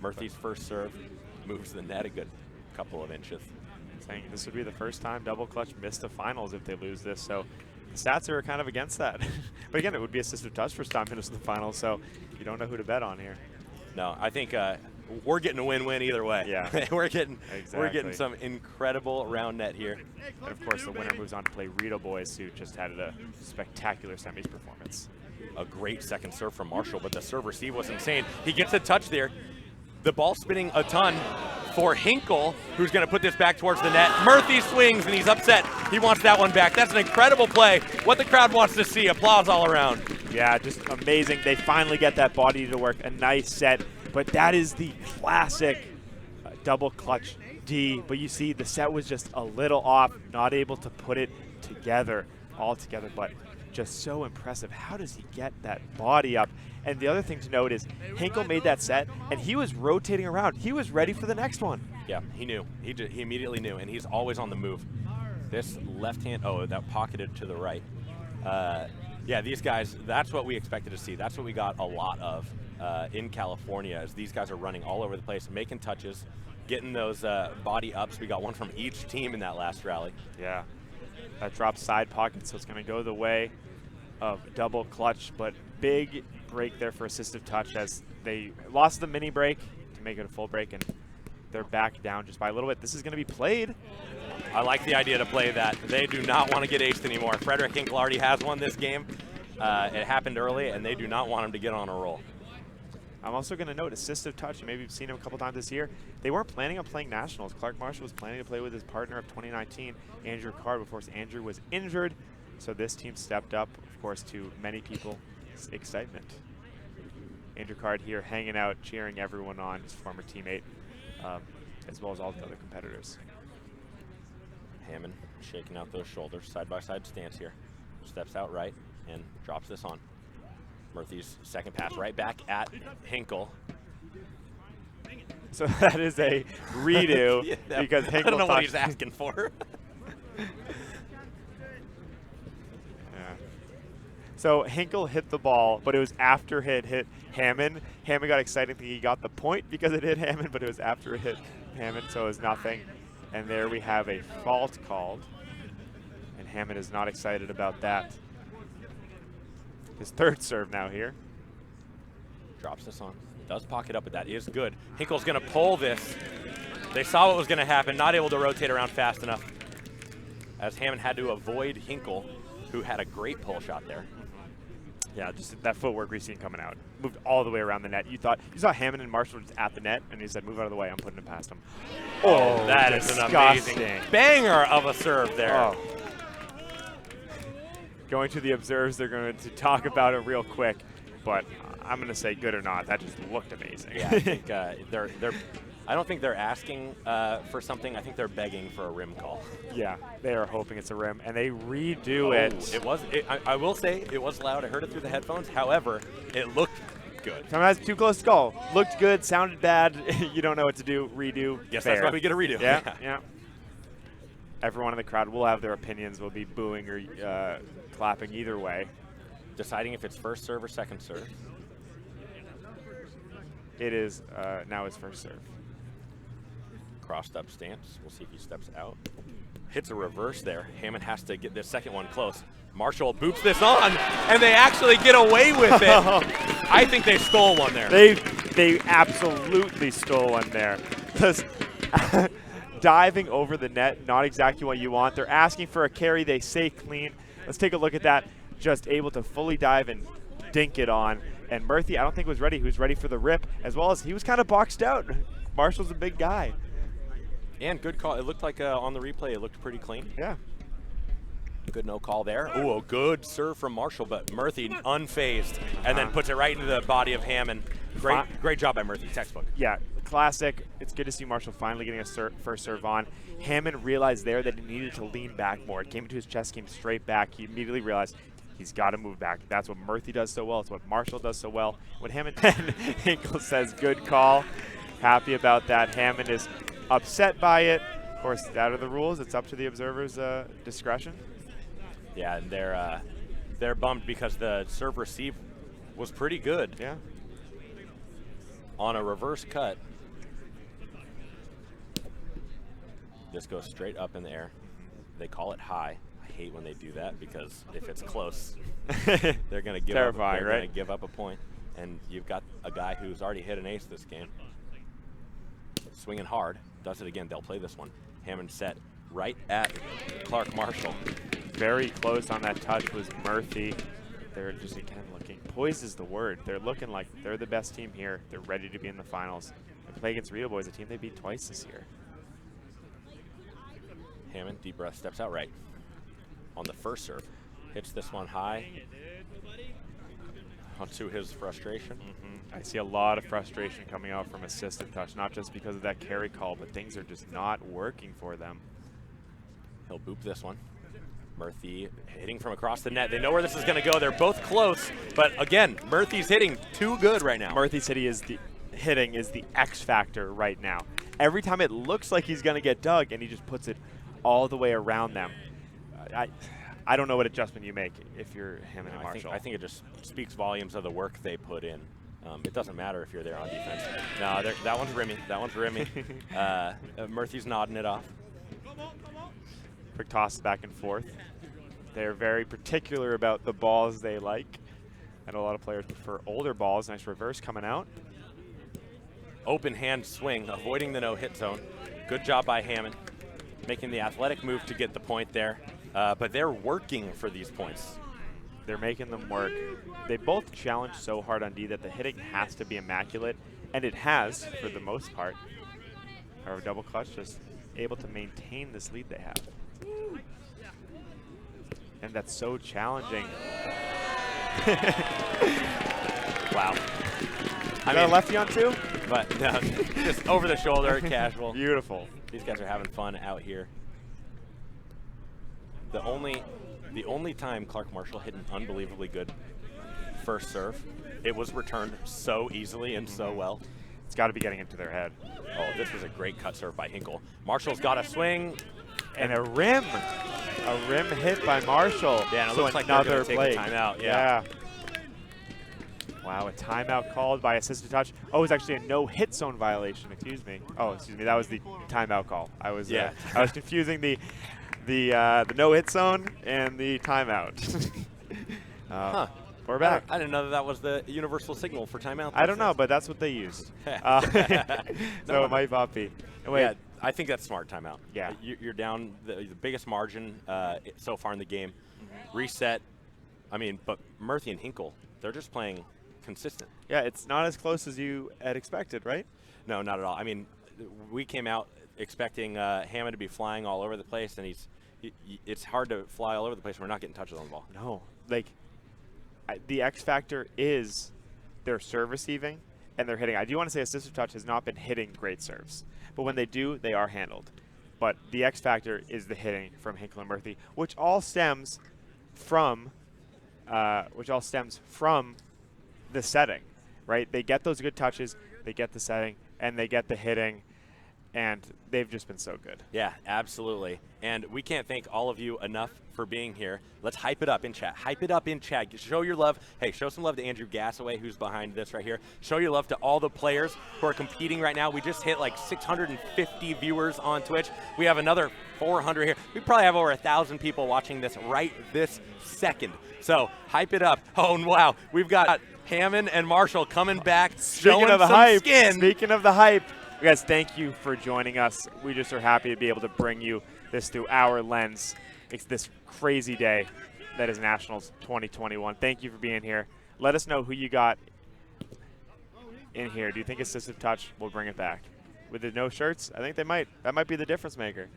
Murphy's first serve moves the net a good couple of inches. Saying this would be the first time double clutch missed the finals if they lose this, so the stats are kind of against that. But again, it would be Assistive Touch first time finished in the finals, so you don't know who to bet on here. No, I think we're getting a win-win either way. Yeah, we're getting some incredible Roundnet here. And of course, the winner moves on to play Rito Boys, who just had a spectacular semis performance. A great second serve from Marshall, but the serve receive was insane. He gets a touch there. The ball spinning a ton for Hinkle, who's going to put this back towards the net. Murphy swings, and he's upset. He wants that one back. That's an incredible play. What the crowd wants to see. Applause all around. Yeah, just amazing. They finally get that body to work. A nice set. But that is the classic double clutch D. But you see, the set was just a little off, not able to put it together, all together. But just so impressive. How does he get that body up? And the other thing to note is Hinkle made that set, and he was rotating around. He was ready for the next one. Yeah, he knew. He immediately knew, and he's always on the move. This left hand, oh, that pocketed to the right. Yeah, these guys, that's what we expected to see. That's what we got a lot of in California, as these guys are running all over the place, making touches, getting those body ups. We got one from each team in that last rally. Yeah, that drops side pocket, so it's going to go the way of double clutch, but big break there for assistive touch as they lost the mini break to make it a full break, and they're back down just by a little bit. This is going to be played. I like the idea to play that. They do not want to get aced anymore. Frederick Hinkle already has one this game. It happened early, and they do not want him to get on a roll. I'm also going to note assistive touch. Maybe you've seen him a couple times this year. They weren't planning on playing nationals. Clark Marshall was planning to play with his partner of 2019, Andrew Card, before Andrew was injured. So this team stepped up, of course, to many people's excitement. Andrew Card here hanging out, cheering everyone on, his former teammate, as well as all the other competitors. Hammond shaking out those shoulders, side-by-side stance here. Steps out right and drops this on. Murphy's second pass right back at Hinkle. So that is a redo Yeah, because Hinkle I don't know what touched- he's asking for. Yeah. So Hinkle hit the ball, but it was after it hit Hammond. Hammond got excited thinking he got the point because it hit Hammond, but it was after it hit Hammond, so it was nothing. And there we have a fault called, and Hammond is not excited about that. His third serve now here. Drops this on. Does pocket up, but that is good. Hinkle's going to pull this. They saw what was going to happen, not able to rotate around fast enough, as Hammond had to avoid Hinkle, who had a great pull shot there. Yeah, just that footwork we've seen coming out. Moved all the way around the net. You saw Hammond and Marshall just at the net, and he said, move out of the way, I'm putting it past him. Oh, that is an amazing banger of a serve there. Oh. Going to the observers, they're going to talk about it real quick, but I'm going to say good or not, that just looked amazing. Yeah, I think I don't think they're asking for something. I think they're begging for a rim call. Yeah, they are hoping it's a rim, and they redo it. It was. I will say it was loud. I heard it through the headphones. However, it looked good. Sometimes too close to call. Looked good, sounded bad. You don't know what to do. Redo. Yes, fair. that's why we get a redo. Yeah, yeah. Everyone in the crowd will have their opinions. Will be booing or clapping either way. Deciding if it's first serve or second serve. It is now his first serve. Crossed up stance. We'll see if he steps out. Hits a reverse there. Hammond has to get this second one close. Marshall boops this on, and they actually get away with it. I think they stole one there. They absolutely stole one there. Because diving over the net, not exactly what you want. They're asking for a carry. They say clean. Let's take a look at that. Just able to fully dive and dink it on. And Murphy, I don't think was ready. He was ready for the rip, as well as he was kind of boxed out. Marshall's a big guy. And good call. It looked like on the replay, it looked pretty clean. Yeah. Good no call there. Ooh, a good serve from Marshall, but Murphy unfazed, and then puts it right into the body of Hammond. Great job by Murphy, textbook. Yeah, classic. It's good to see Marshall finally getting a first serve on. Hammond realized there that he needed to lean back more. It came into his chest, came straight back. He immediately realized he's got to move back. That's what Murphy does so well. It's what Marshall does so well. When Hammond Hinkle says good call, happy about that. Hammond is upset by it. Of course, out of the rules, it's up to the observer's discretion. Yeah, and they're bummed because the serve receive was pretty good. Yeah. On a reverse cut. This goes straight up in the air. They call it high. I hate when they do that because if it's close, they're going to give Terrifying, up. right? Going to give up a point. And you've got a guy who's already hit an ace this game. Swinging hard. Does it again. They'll play this one. Hammond set right at Clark Marshall. Very close on that touch was Murphy. They're just again looking. Poised is the word. They're looking like they're the best team here. They're ready to be in the finals. And play against Real Boys, a team they beat twice this year. Hammond, deep breath, steps out right. On the first serve. Hits this one high. to his frustration. I see a lot of frustration coming out from assisted touch, not just because of that carry call, but things are just not working for them. He'll boop this one. Murthy hitting from across the net. They know where this is going to go. They're both close, but again, Murthy's hitting too good right now. Murthy's hitting is the X factor right now. Every time it looks like he's going to get dug, and he just puts it all the way around them. I don't know what adjustment you make if you're Hammond and Marshall. I think it just speaks volumes of the work they put in. It doesn't matter if you're there on defense. No, that one's rimmy. That one's rimmy. Murthy's nodding it off. Quick toss back and forth. They're very particular about the balls they like. And a lot of players prefer older balls. Nice reverse coming out. Open hand swing, avoiding the no-hit zone. Good job by Hammond, making the athletic move to get the point there. But they're working for these points. They're making them work. They both challenge so hard on D that the hitting has to be immaculate, and it has for the most part. However, double clutch just able to maintain this lead they have. And that's so challenging. Wow. I got a lefty on two? But no, just over the shoulder, casual. Beautiful. These guys are having fun out here. The only time Clark Marshall hit an unbelievably good first serve, it was returned so easily and so well. It's got to be getting into their head. Oh, this was a great cut serve by Hinkle. Marshall's got a swing. And a rim. A rim hit by Marshall. Yeah, and it so looks like they're another going to take play. a timeout. Yeah. Wow, a timeout called by assisted touch. Oh, it was actually a no-hit zone violation. Excuse me. Oh, excuse me. That was the timeout call. I was confusing the no-hit zone and the timeout. We're back. I didn't know that was the universal signal for timeout. I don't know, but that's what they used. So it might not be. Wait. Yeah, I think that's smart timeout. Yeah. You're down the biggest margin so far in the game. Reset. I mean, but Murthy and Hinkle, they're just playing consistent. Yeah, it's not as close as you had expected, right? No, not at all. I mean, we came out expecting Hammond to be flying all over the place, and it's hard to fly all over the place when we're not getting touches on the ball. No, like the X factor is their serve receiving and their hitting. I do want to say assisted touch has not been hitting great serves, but when they do, they are handled. But the X factor is the hitting from Hinkle and Murthy, which all stems from the setting, right? They get those good touches, they get the setting, and they get the hitting, and they've just been so good. Yeah, absolutely. And we can't thank all of you enough for being here. Let's hype it up in chat. Hype it up in chat. Show your love. Hey, show some love to Andrew Gassaway, who's behind this right here. Show your love to all the players who are competing right now. We just hit like 650 viewers on Twitch. We have another 400 here. We probably have over 1,000 people watching this right this second. So hype it up. Oh, wow. We've got Hammond and Marshall coming back, showing some skin. Speaking of the hype, guys, thank you for joining us. We just are happy to be able to bring you this through our lens. It's this crazy day that is Nationals 2021. Thank you for being here. Let us know who you got in here. Do you think assisted touch will bring it back? With the no shirts, I think they might. That might be the difference maker.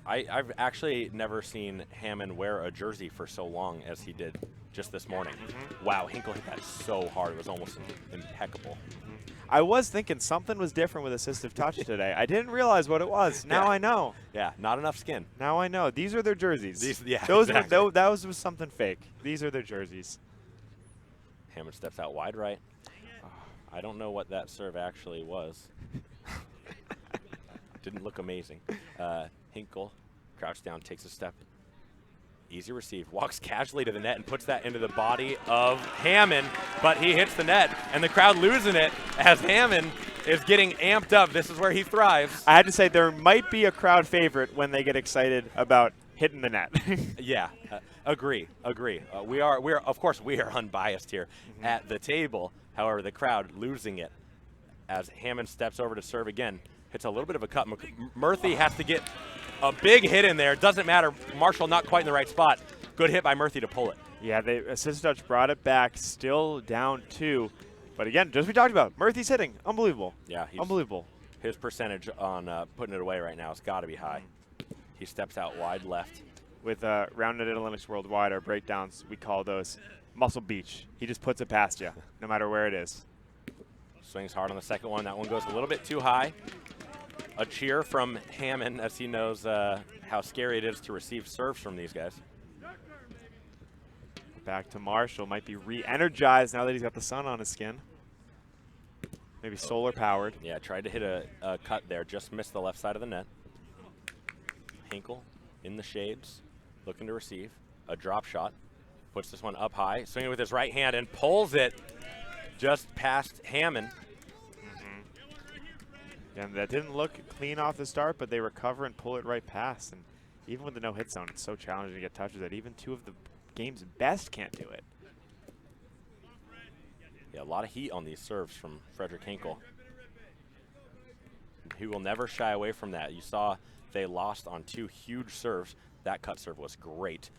I've actually never seen Hammond wear a jersey for so long as he did just this morning. Wow, Hinkle hit that so hard. It was almost impeccable. I was thinking something was different with assistive touch today. I didn't realize what it was. Now I know. Yeah, not enough skin. Now I know. These are their jerseys. Exactly. That was something fake. These are their jerseys. Hammond steps out wide right. I don't know what that serve actually was. Didn't look amazing. Hinkle, crouch down, takes a step. Easy receive, walks casually to the net and puts that into the body of Hammond, but he hits the net, and the crowd losing it as Hammond is getting amped up. This is where he thrives. I had to say there might be a crowd favorite when they get excited about hitting the net. Yeah, agree. We are of course we are unbiased here at the table. However, the crowd losing it as Hammond steps over to serve again. Hits a little bit of a cut. Murthy has to get a big hit in there. Doesn't matter. Marshall not quite in the right spot. Good hit by Murthy to pull it. Yeah, assisted touch brought it back. Still down 2. But again, just we talked about, Murthy's hitting. Unbelievable. Yeah. Unbelievable. His percentage on putting it away right now has got to be high. He steps out wide left. With Roundnet Analytics Worldwide, our breakdowns, we call those Muscle Beach. He just puts it past you, no matter where it is. Swings hard on the second one. That one goes a little bit too high. A cheer from Hammond as he knows how scary it is to receive serves from these guys. Back to Marshall. Might be re-energized now that he's got the sun on his skin. Maybe solar powered. Yeah, tried to hit a cut there. Just missed the left side of the net. Hinkle in the shades, looking to receive. A drop shot. Puts this one up high. Swinging with his right hand and pulls it just past Hammond. And that didn't look clean off the start, but they recover and pull it right past. And even with the no-hit zone, it's so challenging to get touches that even two of the game's best can't do it. Yeah, a lot of heat on these serves from Frederick Hinkle. He will never shy away from that. You saw they lost on 2 huge serves. That cut serve was great.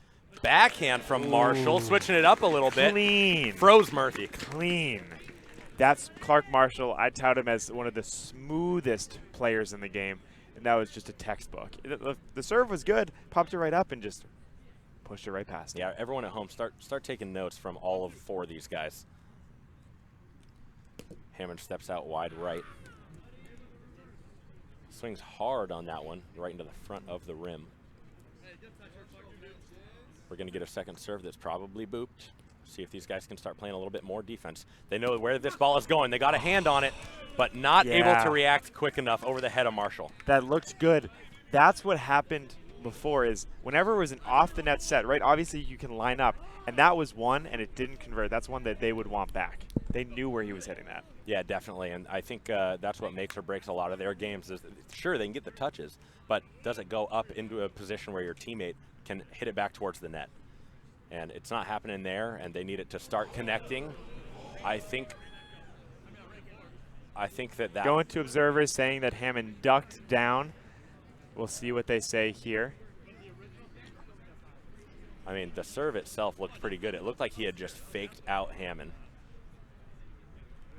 Backhand from Marshall, switching it up a little bit. Clean. Froze Murphy. Clean. That's Clark Marshall. I tout him as one of the smoothest players in the game, and that was just a textbook. The serve was good, popped it right up, and just pushed it right past him. Yeah, everyone at home, start taking notes from all of 4 of these guys. Hammond steps out wide right. Swings hard on that one, right into the front of the rim. We're going to get a second serve that's probably booped. See if these guys can start playing a little bit more defense. They know where this ball is going. They got a hand on it, but not able to react quick enough over the head of Marshall. That looked good. That's what happened before is whenever it was an off-the-net set, right, obviously you can line up, and that was one, and it didn't convert. That's one that they would want back. They knew where he was hitting that. Yeah, definitely, and I think that's what makes or breaks a lot of their games. Is sure, they can get the touches, but does it go up into a position where your teammate can hit it back towards the net? And it's not happening there, and they need it to start connecting. I think that Going to observers saying that Hammond ducked down. We'll see what they say here. I mean, the serve itself looked pretty good. It looked like he had just faked out Hammond.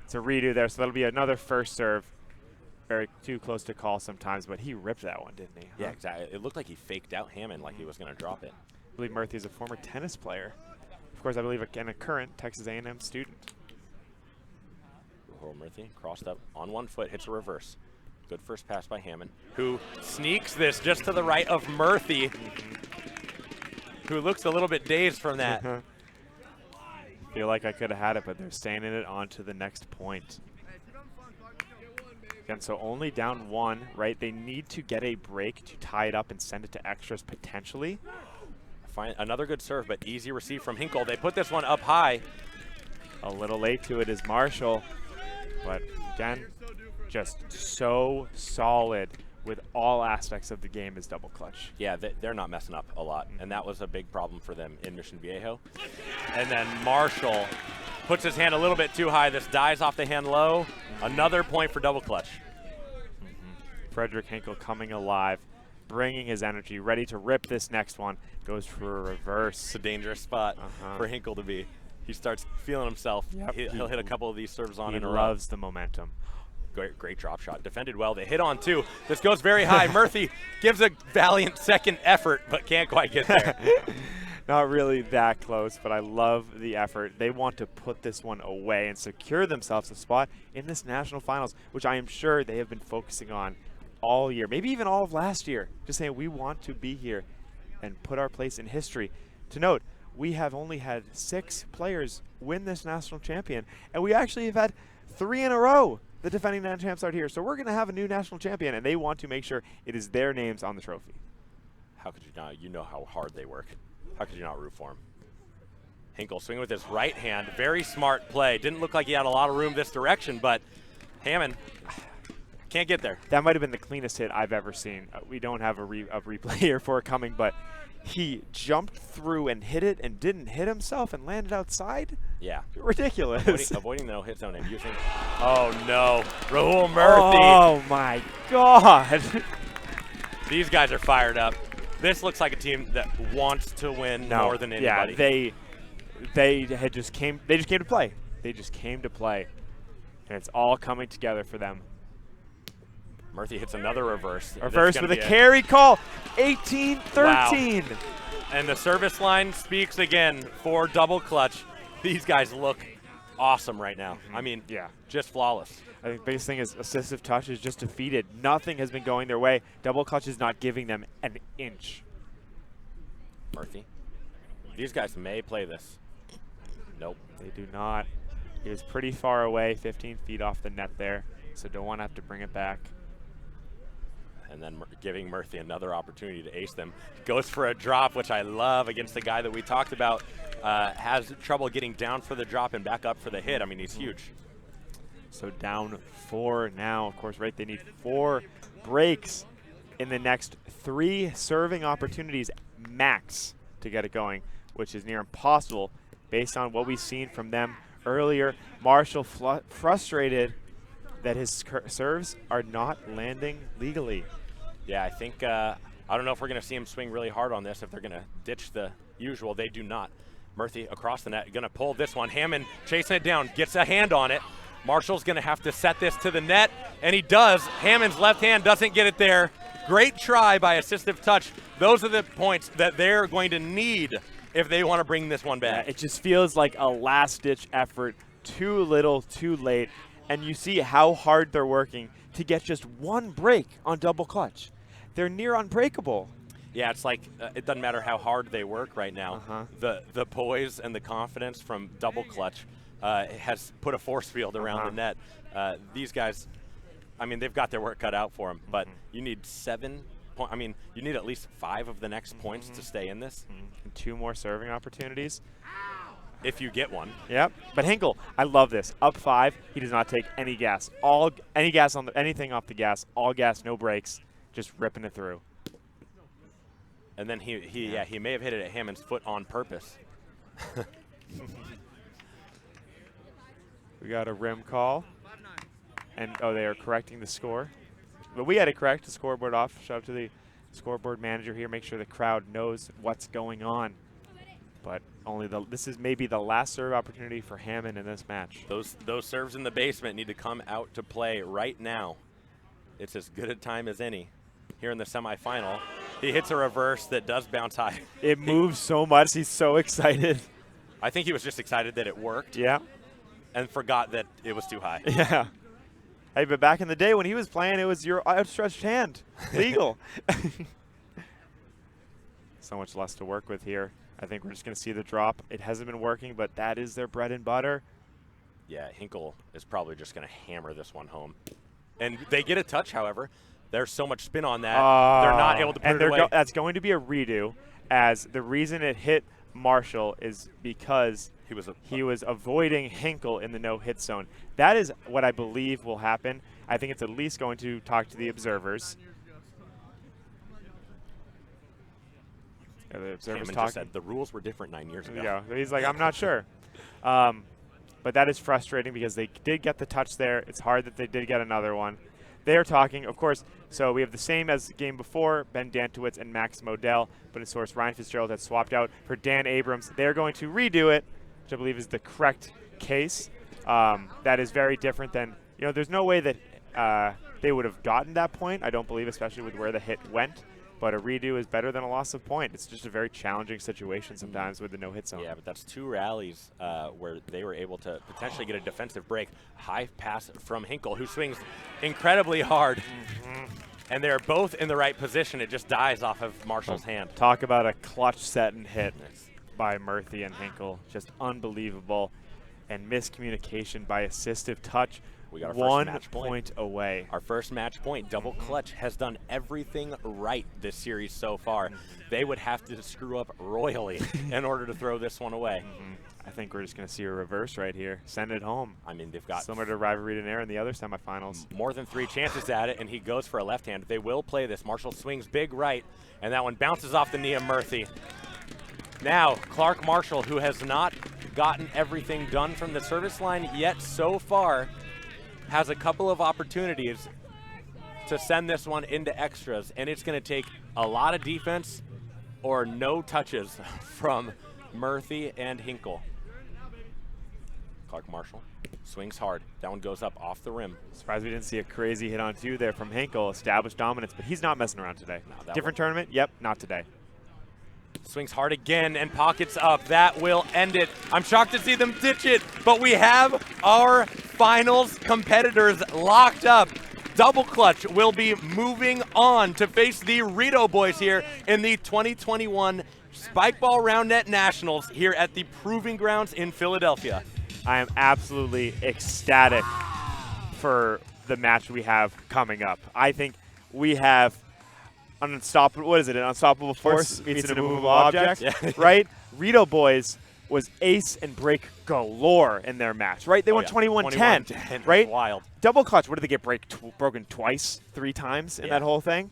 It's a redo there, so that'll be another first serve. Very too close to call sometimes, but he ripped that one, didn't he? Yeah, exactly. It looked like he faked out Hammond like he was going to drop it. I believe Murthy is a former tennis player. Of course, I believe a current Texas A&M student. Murthy crossed up on one foot, hits a reverse. Good first pass by Hammond, who sneaks this just to the right of Murthy, who looks a little bit dazed from that. Feel like I could have had it, but they're staying in it on to the next point. Again, so only down 1, right? They need to get a break to tie it up and send it to extras potentially. Find another good serve, but easy receive from Hinkle. They put this one up high. A little late to it is Marshall, but again, just so solid with all aspects of the game is double clutch. Yeah, they're not messing up a lot, and that was a big problem for them in Mission Viejo. And then Marshall puts his hand a little bit too high. This dies off the hand low. Another point for double clutch. Frederick Hinkle coming alive, bringing his energy, ready to rip this next one. Goes for a reverse. It's a dangerous spot for Hinkle to be. He starts feeling himself. Yep. He'll hit a couple of these serves on in a row. He loves the momentum. Great drop shot. Defended well. They hit on 2. This goes very high. Murphy gives a valiant second effort, but can't quite get there. Not really that close, but I love the effort. They want to put this one away and secure themselves a spot in this national finals, which I am sure they have been focusing on all year, maybe even all of last year. Just saying we want to be here and put our place in history. To note, we have only had 6 players win this national champion, and we actually have had 3 in a row. The defending national champs are here, so we're going to have a new national champion, and they want to make sure it is their names on the trophy. How could you not? You know how hard they work. How could you not root for them? Hinkle swinging with his right hand. Very smart play. Didn't look like he had a lot of room this direction, but Hammond can't get there. That might have been the cleanest hit I've ever seen. We don't have a replay here for it coming, but he jumped through and hit it and didn't hit himself and landed outside? Yeah. Ridiculous. Avoiding the no-hit zone and using... Oh, no. Rahul Murthy. Oh, my God. These guys are fired up. This looks like a team that wants to win more than anybody. Yeah, they just came to play. They just came to play. And it's all coming together for them. Murthy hits another reverse. Reverse with a carry call. 18-13. Wow. And the service line speaks again for double clutch. These guys look awesome right now. I mean, Yeah. just flawless. I think the biggest thing is assistive touch is just defeated. Nothing has been going their way. Double clutch is not giving them an inch. Murphy. These guys may play this. Nope. They do not. He was pretty far away, 15 feet off the net there, so don't want to have to bring it back. And then giving Murphy another opportunity to ace them. Goes for a drop, which I love against the guy that we talked about. Has trouble getting down for the drop and back up for the hit. I mean, he's huge. So down 4 now. Of course, right, they need 4 breaks in the next 3 serving opportunities max to get it going, which is near impossible based on what we've seen from them earlier. Marshall frustrated that his serves are not landing legally. Yeah, I think, I don't know if we're going to see him swing really hard on this, if they're going to ditch the usual. They do not. Murphy across the net, going to pull this one. Hammond chasing it down, gets a hand on it. Marshall's going to have to set this to the net, and he does. Hammond's left hand doesn't get it there. Great try by assistive touch. Those are the points that they're going to need if they want to bring this one back. It just feels like a last-ditch effort. Too little, too late. And you see how hard they're working to get just 1 break on double clutch. They're near unbreakable. Yeah, it's like it doesn't matter how hard they work right now. The poise and the confidence from double clutch has put a force field around the net. These guys, I mean, they've got their work cut out for them, but you need 7 points. I mean, you need at least 5 of the next points to stay in this. And 2 more serving opportunities. If you get one. Yep. But Hinkle, I love this. Up 5, he does not take any gas. Any gas on anything off the gas. All gas, no brakes, just ripping it through. And then he may have hit it at Hammond's foot on purpose. We got a rim call. And, oh, they are correcting the score. But we had to correct the scoreboard off. Shout out to the scoreboard manager here. Make sure the crowd knows what's going on. But this is maybe the last serve opportunity for Hammond in this match. Those serves in the basement need to come out to play right now. It's as good a time as any. Here in the semifinal, he hits a reverse that does bounce high. It moves so much. He's so excited. I think he was just excited that it worked. Yeah. And forgot that it was too high. Yeah. Hey, but back in the day when he was playing, it was your outstretched hand. Legal. So much less to work with here. I think we're just going to see the drop. It hasn't been working, but that is their bread and butter. Yeah, Hinkle is probably just going to hammer this one home. And they get a touch, however. There's so much spin on that. They're not able to put it away. That's going to be a redo, as the reason it hit Marshall is because he was avoiding Hinkle in the no-hit zone. That is what I believe will happen. I think it's at least going to talk to the observers. The observers Hammond just said the rules were different 9 years ago. Yeah, he's like, I'm not sure. But that is frustrating because they did get the touch there. It's hard that they did get another one. They are talking, of course, so we have the same as the game before, Ben Dantowitz and Max Modell, but in source, Ryan Fitzgerald had swapped out for Dan Abrams. They're going to redo it, which I believe is the correct case. That is very different than, there's no way that they would have gotten that point, I don't believe, especially with where the hit went. But a redo is better than a loss of point. It's just a very challenging situation sometimes with the no-hit zone. Yeah, but that's 2 rallies where they were able to potentially get a defensive break. High pass from Hinkle, who swings incredibly hard. And they're both in the right position. It just dies off of Marshall's hand. Talk about a clutch set and hit by Murphy and Hinkle. Just unbelievable. And miscommunication by assistive touch. We got our 1 first match point away. Our first match point. Double clutch has done everything right this series so far. They would have to screw up royally in order to throw this one away. I think we're just going to see a reverse right here. Send it home. I mean, they've got similar to Rivalry Air in the other semifinals. More than 3 chances at it, and he goes for a left hand. They will play this. Marshall swings big right, and that one bounces off the knee of Murphy. Now, Clark Marshall, who has not gotten everything done from the service line yet so far, has a couple of opportunities to send this one into extras, and it's going to take a lot of defense or no touches from Murphy and Hinkle. Clark Marshall swings hard. That one goes up off the rim. Surprised we didn't see a crazy hit on 2 there from Hinkle. Established dominance, but he's not messing around today. No, Different tournament? Yep, not today. Swings hard again and pockets up. That will end it. I'm shocked to see them ditch it, but we have our finals competitors locked up. Double Clutch will be moving on to face the Rito boys here in the 2021 Spikeball Roundnet Nationals here at the Proving Grounds in Philadelphia. I am absolutely ecstatic for the match we have coming up. I think we have an unstoppable, what is it, an unstoppable force meets an immovable object, Yeah. right? Rito boys was ace and break galore in their match, right? They won yeah. 21-10, 21-10, right? wild. Double Clutch, what did they get broken twice, 3 times in Yeah. that whole thing?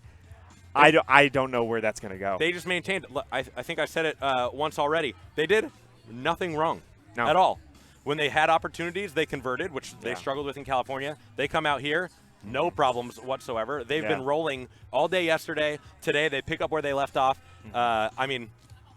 I don't know where that's going to go. They just maintained, look, I think I said it once already, they did nothing wrong No. at all. When they had opportunities, they converted, which they Yeah. struggled with in California. They come out here, no problems whatsoever. They've Yeah. been rolling all day yesterday. Today, they pick up where they left off. I mean,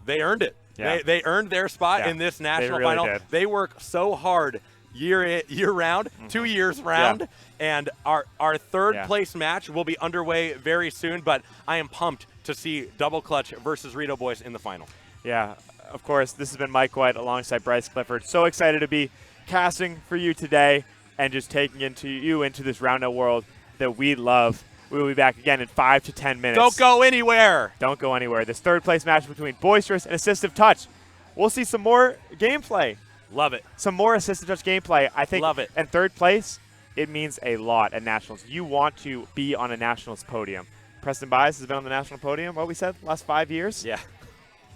they earned it. Yeah. They earned their spot Yeah. in this national really final. did. They work so hard year round, 2 years round, and our third Yeah. place match will be underway very soon, but I am pumped to see Double Clutch versus Rito boys in the final. Yeah, of course, this has been Mike White alongside Bryce Clifford. So excited to be casting for you today and just taking you into this Roundnet world that we love. We will be back again in 5 to 10 minutes. Don't go anywhere. Don't go anywhere. This third place match between Boisterous and Assistive Touch. We'll see some more gameplay. Love it. Some more Assistive Touch gameplay. I think Love it. in third place, it means a lot at Nationals. You want to be on a Nationals podium. Preston Bias has been on the national podium, what we said, last 5 years? Yeah.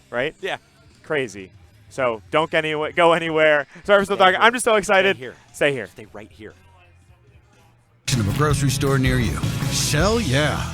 Right? Yeah. Crazy. So don't go anywhere. Sorry for still talking. I'm just so excited. Stay here. Stay here. Stay right here. Of a grocery store near you. Shell, yeah.